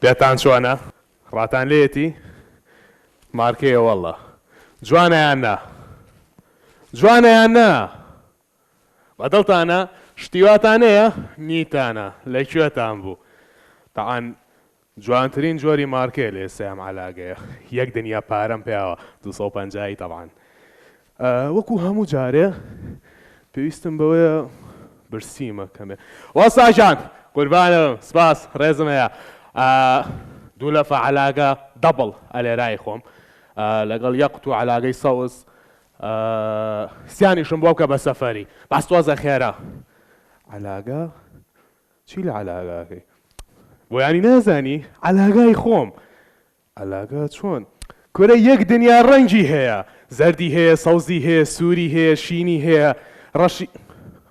پێتان چۆنە؟ ڕاتان لێتی؟ مارکەیە وەڵڵا جوانە یان نا؟ جوانە یان نا؟ بەدڵتانە شتیواتانەیە نیتانە لەکوێتان بوو؟ تەعاان جوانترین جۆری مارکەیە لە ئێستام عەلاگەیە یەک دنیا پارەم پێیاوە 250 تەعاان وەکو هەموو جارێ پێویستم بەوەیە برسیمە کەمێ وەساژان قوربانم سپاس ڕێزم هەیە دوو لەفە عەلاگە دەبڵ ئەلێرای خۆم لەگەڵ یەقت و عەلاگەی سەوز سیانیشم بۆ بکە بە سەفەری باس تۆزە خێرە عەلاگە چی لە عەلاگاکەی بۆ ینی نازانی عەلاگای خۆم عەلاگە چۆن کورە یەک دنیا ڕەنگی هەیە زەردی هەیە سەوزی هەیە سووری هەیە شینی هەیە ڕەشی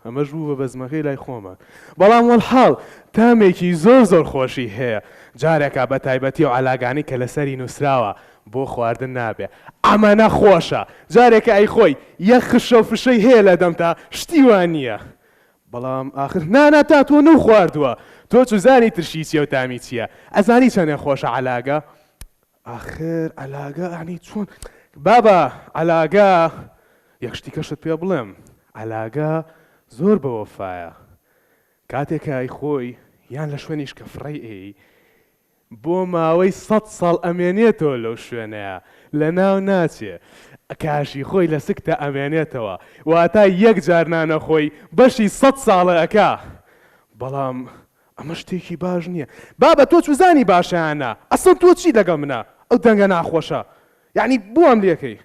ئەمەش بوو بە بەزمەکەی لای خۆمە بەڵام وەڵحاڵ تامێکی زۆر خۆشی هەیە جارێکا بە تایبەتی و عەلاگانی کە لەسەری نووسراوە بۆ خواردن نابێ ئەمە خۆشە جارێکە ئەی خۆی یەک خشە و فشەی هەیە لە دەمتا شتی وان نییە بەڵام ئاخر نانا تا تۆ نەو خواردووە تۆ چوزانی ترشی چیە و تامی چییە ئەزانی چەندێ خۆشە عەلاگە ئاخر عەلاگە ئەنی چۆن بابە عەلاگە یەک شتی کەشت پێ بڵێم عەلاگە زۆر بە وەفایە کاتێکە ئەی خۆی یان لە شوێنیش کە فڕی ئێی بۆ ماوەی 100 ساڵ ئەمێنێتەوە لەو شوێنەیە لە ناو ناچێ کاشی خۆی لە سکتە ئەمێنێتەوە واتە یەک جار نانەخۆی بەشی 100 ساڵە ئەکا بەڵام ئەمە شتێکی باش نییە بابە تۆ چوزانی باشیانە ئەسڵ تۆ چی لەگەڵ منە ئەو دەنگە ناخۆشە یعنی بۆم لێکەی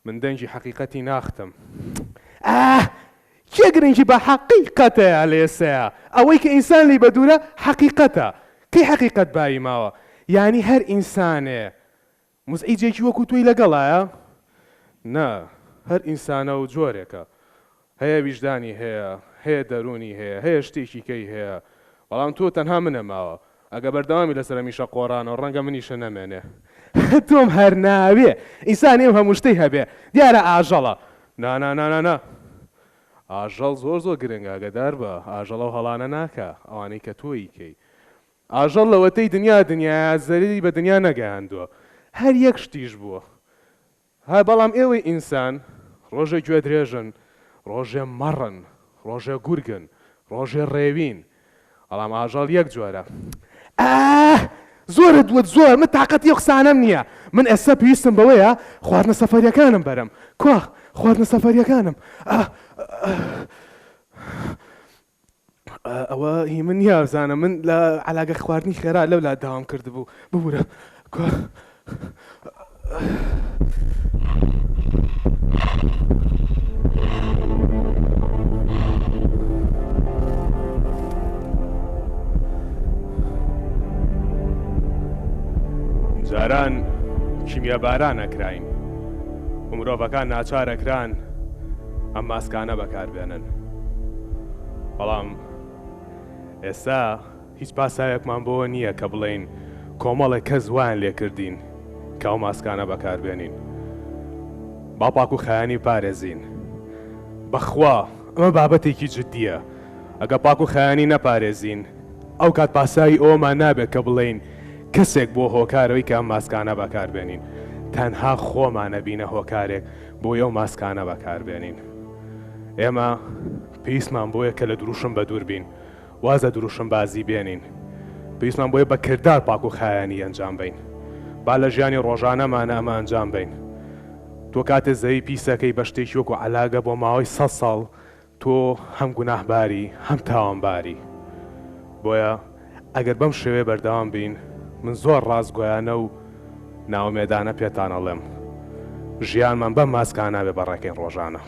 من دەنگی حەقیقەتی ناختم کێ گرنگی بە حەقیقەتەیە لە ئێسەیە ئەوەی کە ئینسان لی بە دوورە حەقیقەتە کەی حەقیقەت بایی ماوە یعنی هەر ئینسانێ موزعیجێکی وەکو توی لەگەڵایە نا هەر ئینسانە و جۆرێکە هەیە ویژدانی هەیە دەرونی هەیە شتێکی کەی هەیە بەڵام تۆ تەنها منە ماوە ئەگە بەردەوامی لەسەر میشە قۆڕانەوە ڕەنگە منیشە نەمێنێ تۆم هەر ناوێ ئینسانی ئەو هەموو شتەی هەبێ دیارە ئاژەڵە نا ئاژەڵ زۆر گرنگە ئاگادار بە ئاژەڵە و هەڵانە ناکە ئەوانەی کە تۆی کەی ئاژەڵ لەوەتەی دنیا زەریری بە دنیا نەگەیاندووە هەر یەک شتیش بووە ها بەڵام ئێوەی ئینسان ڕۆژێ گوێ درێژن ڕۆژێ مەڕن ڕۆژێ گورگن ڕۆژێ ڕێوین بەڵام ئاژەڵ یەک جۆرە زۆرت دوت زۆر من تااقەتی قسانەم نییە من ئێستا پێویستم بەوەیە خواردنە سەفەریەکانم بەرم کوا خواردنە سەفەریەکانم ئەوە هی من نییە بزانە من لە عەلاگە خواردنی خێرا لەولا داوام کردبوو ببوورە جاران کیمیا باران ئەکراین و مرۆڤەکان ناچارەکران ئەم ماسکانە بەکاربێنن بەڵام ئێستا هیچ پاسایەکمان بۆ نییە کە بڵێین کۆمەڵێک کەس وایان لێکردین کە ئەو ماسکانە بەکاربێنین باپاک و خایانی پارێزین بەخوا ئەمە بابەتێکی جددیە ئەگە پاک و خایانی نەپارێزین ئەو کات پاسایی ئەومان نابێت کە بڵێین کەسێک بۆ هۆکارەوەی کە ئەم ماسکانە بەکاربێنین تەنها خۆمانە بینە هۆکارێک بۆ ئەو ماسکانە بەکاربێنین ئێمە پێویستمان بۆیە کە لە دروشم بە دوور بین وازە دروشم بازی بێنین پێویستمان بۆیە بە کردار پاک و خایانی ئەنجام بین با لە ژیانی ڕۆژانەمانە ئەمە ئەنجام بین تۆ کاتێ زەوی پیسەکەی بە شتێکی وەکو عەلاگە بۆ ماوەی 100 ساڵ تۆ هەم گوناهباری هەم تاوانباری بۆیە ئەگەر بەم شێوێ بەردەوام بین من زۆر ڕاستگۆیانە و ناومێدانە پێتان ئەڵێم ژیانمان بەم ماسکانە بێ بەڕێکەی ڕۆژانە